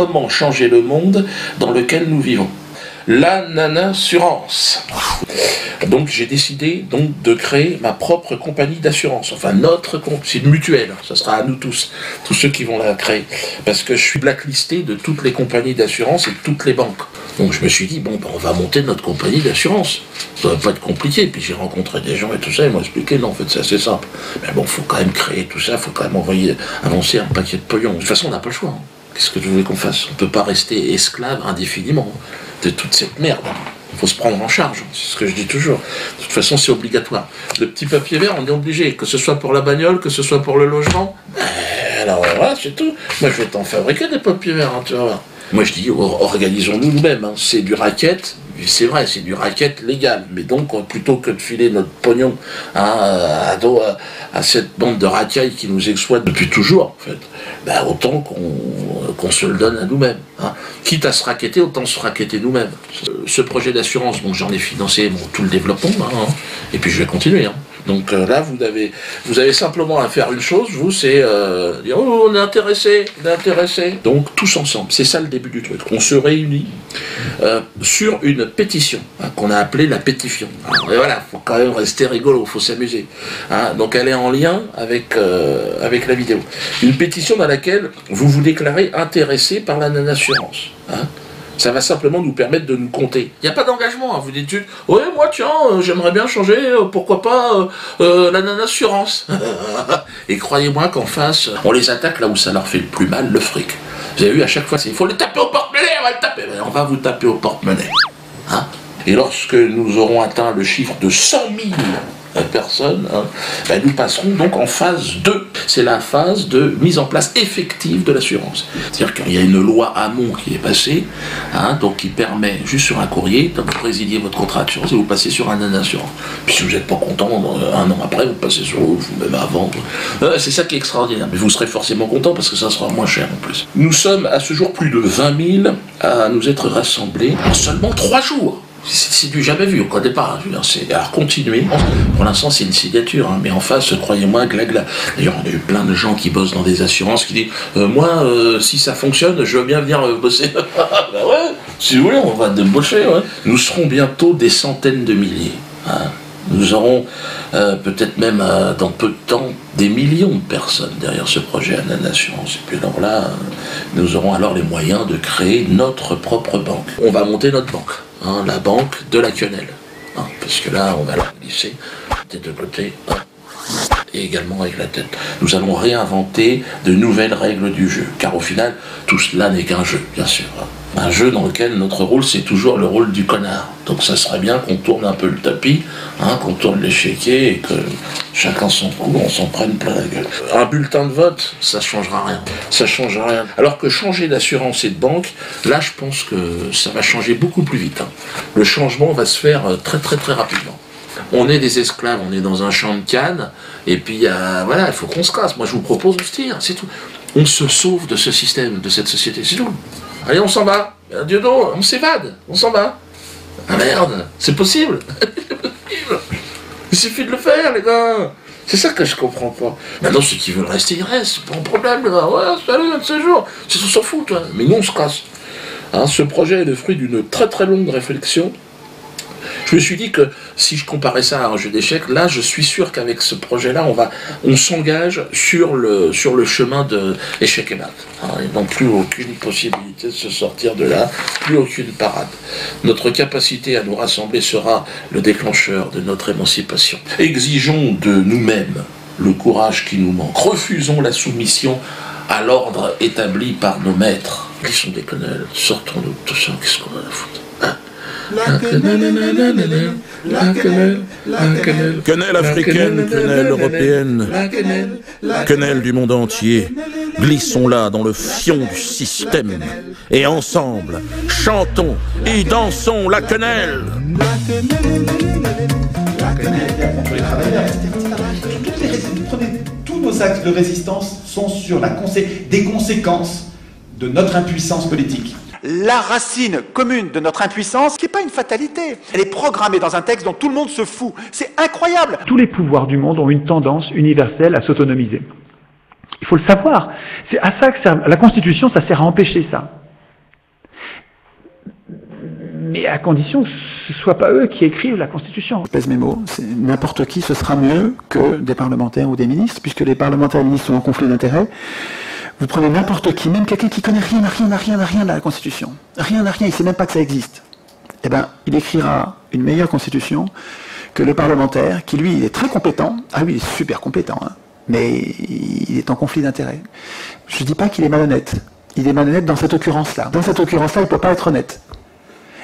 comment changer le monde dans lequel nous vivons. La nanassurance. Donc j'ai décidé donc de créer ma propre compagnie d'assurance, enfin c'est une mutuelle, ça sera à nous tous ceux qui vont la créer, parce que je suis blacklisté de toutes les compagnies d'assurance et de toutes les banques. Donc je me suis dit, bon, ben, on va monter notre compagnie d'assurance, ça va pas être compliqué, puis j'ai rencontré des gens et tout ça, ils m'ont expliqué, non en fait c'est assez simple, mais bon, faut quand même créer tout ça, faut quand même avancer un paquet de pognon. De toute façon on n'a pas le choix, hein. Qu'est-ce que vous voulez qu'on fasse? On peut pas rester esclave indéfiniment de toute cette merde. Il faut se prendre en charge, c'est ce que je dis toujours. De toute façon, c'est obligatoire. Le petit papier vert, on est obligé, que ce soit pour la bagnole, que ce soit pour le logement. Alors voilà, c'est tout. Moi, je vais t'en fabriquer des papiers verts, hein, tu vas voir. Moi, je dis, organisons-nous nous-mêmes. Hein. C'est du racket, c'est vrai, c'est du racket légal. Mais donc, plutôt que de filer notre pognon à cette bande de racailles qui nous exploite depuis toujours, en fait, ben, autant qu'on se le donne à nous-mêmes. Hein. Quitte à se racketter, autant se racketter nous-mêmes. Ce projet d'assurance, bon, j'en ai financé tout le développement, hein, et puis je vais continuer. Hein. Donc là, vous avez simplement à faire une chose, vous, c'est dire, oh, on est intéressé. Donc tous ensemble, c'est ça le début du truc. On se réunit sur une pétition, hein, qu'on a appelée la pétition. Alors, et voilà, faut quand même rester rigolo, faut s'amuser. Hein. Donc elle est en lien avec la vidéo. Une pétition dans laquelle vous vous déclarez intéressé par la nanassurance. Hein. Ça va simplement nous permettre de nous compter. Il n'y a pas d'engagement, hein. Vous dites, ouais, moi tiens, j'aimerais bien changer, pourquoi pas la nanassurance. Et croyez-moi qu'en face, on les attaque là où ça leur fait le plus mal, le fric. Vous avez vu, à chaque fois, il faut les taper au porte-monnaie, on va le taper. On va vous taper au porte-monnaie. Hein. Et lorsque nous aurons atteint le chiffre de 100 000 personnes, hein, ben nous passerons donc en phase 2. C'est la phase de mise en place effective de l'assurance. C'est-à-dire qu'il y a une loi Hamon qui est passée, hein, donc qui permet, juste sur un courrier, de vous résilier votre contrat d'assurance et vous passez sur un nanassurance. Puis si vous n'êtes pas content, un an après, vous passez sur l'autre, vous même avant. C'est ça qui est extraordinaire. Mais vous serez forcément content parce que ça sera moins cher en plus. Nous sommes à ce jour plus de 20 000 à nous être rassemblés en seulement 3 jours. C'est du jamais vu, au cas départ. C'est à continuer. Pour l'instant, c'est une signature, hein, mais en face, croyez-moi, glagla. D'ailleurs, on a eu plein de gens qui bossent dans des assurances qui disent moi, si ça fonctionne, je veux bien venir bosser. Ben ouais, si vous voulez, on va débaucher. Ouais. Nous serons bientôt des centaines de milliers. Hein. Nous aurons peut-être même dans peu de temps des millions de personnes derrière ce projet à nanassurance. Et puis alors là, nous aurons alors les moyens de créer notre propre banque. On va monter notre banque. Hein, la banque de la quenelle, hein, parce que là on va la glisser des deux côtés, hein, et également avec la tête. Nous allons réinventer de nouvelles règles du jeu, car au final tout cela n'est qu'un jeu, bien sûr. Hein. Un jeu dans lequel notre rôle c'est toujours le rôle du connard. Donc ça serait bien qu'on tourne un peu le tapis, hein, qu'on tourne l'échiquier et que chacun son coup, on s'en prenne plein la gueule. Un bulletin de vote, ça changera rien. Ça change rien. Alors que changer d'assurance et de banque, là je pense que ça va changer beaucoup plus vite. Hein. Le changement va se faire très très très rapidement. On est des esclaves, on est dans un champ de canne, et puis voilà, il faut qu'on se casse. Moi je vous propose de se tirer, c'est tout. On se sauve de ce système, de cette société, c'est tout. Allez, on s'en va. Diodo, on s'évade, on s'en va. Ah merde, c'est possible. Il suffit de le faire, les gars. C'est ça que je comprends pas. Maintenant, ceux qui veulent rester, ils restent. Pas de problème, les gars. Ouais, salut, un de ces jours. C'est tout s'en fout, toi. Mais nous, on se casse. Hein, ce projet est le fruit d'une très très longue réflexion. Je me suis dit que si je comparais ça à un jeu d'échecs, là je suis sûr qu'avec ce projet-là, on s'engage sur le chemin de échec et mat. Hein, ils n'ont plus aucune possibilité de se sortir de là, plus aucune parade. Notre capacité à nous rassembler sera le déclencheur de notre émancipation. Exigeons de nous-mêmes le courage qui nous manque. Refusons la soumission à l'ordre établi par nos maîtres. Qui sont des quenelles, sortons-nous de tout ça, qu'est-ce qu'on a à foutre? Quenelle africaine, quenelle européenne, quenelle du monde entier, glissons-la dans le fion du système, et ensemble, chantons et dansons la quenelle. Tous nos axes de résistance sont sur des conséquences de notre impuissance politique. La racine commune de notre impuissance, qui n'est pas une fatalité, elle est programmée dans un texte dont tout le monde se fout. C'est incroyable. Tous les pouvoirs du monde ont une tendance universelle à s'autonomiser. Il faut le savoir. C'est à ça que sert la Constitution, ça sert à empêcher ça. mais à condition que ce ne soit pas eux qui écrivent la Constitution. Je pèse mes mots, n'importe qui, ce sera mieux que des parlementaires ou des ministres, puisque les parlementaires et les ministres sont en conflit d'intérêts. Vous prenez n'importe qui, même quelqu'un qui connaît rien de la Constitution, rien, il ne sait même pas que ça existe. Eh bien, il écrira une meilleure Constitution que le parlementaire, qui lui, il est très compétent. Ah oui, il est super compétent, hein, mais il est en conflit d'intérêts. Je ne dis pas qu'il est malhonnête. Il est malhonnête dans cette occurrence-là. Dans cette occurrence-là, il ne peut pas être honnête.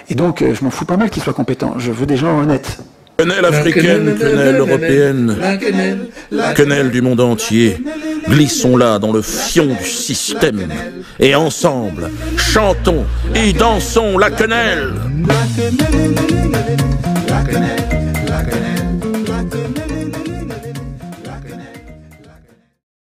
Et donc, je m'en fous pas mal qu'il soit compétent. Je veux des gens honnêtes. Quenelle africaine, quenelle européenne, quenelle du monde entier, glissons-la dans le fion du système, et ensemble, chantons et dansons la quenelle. La quenelle.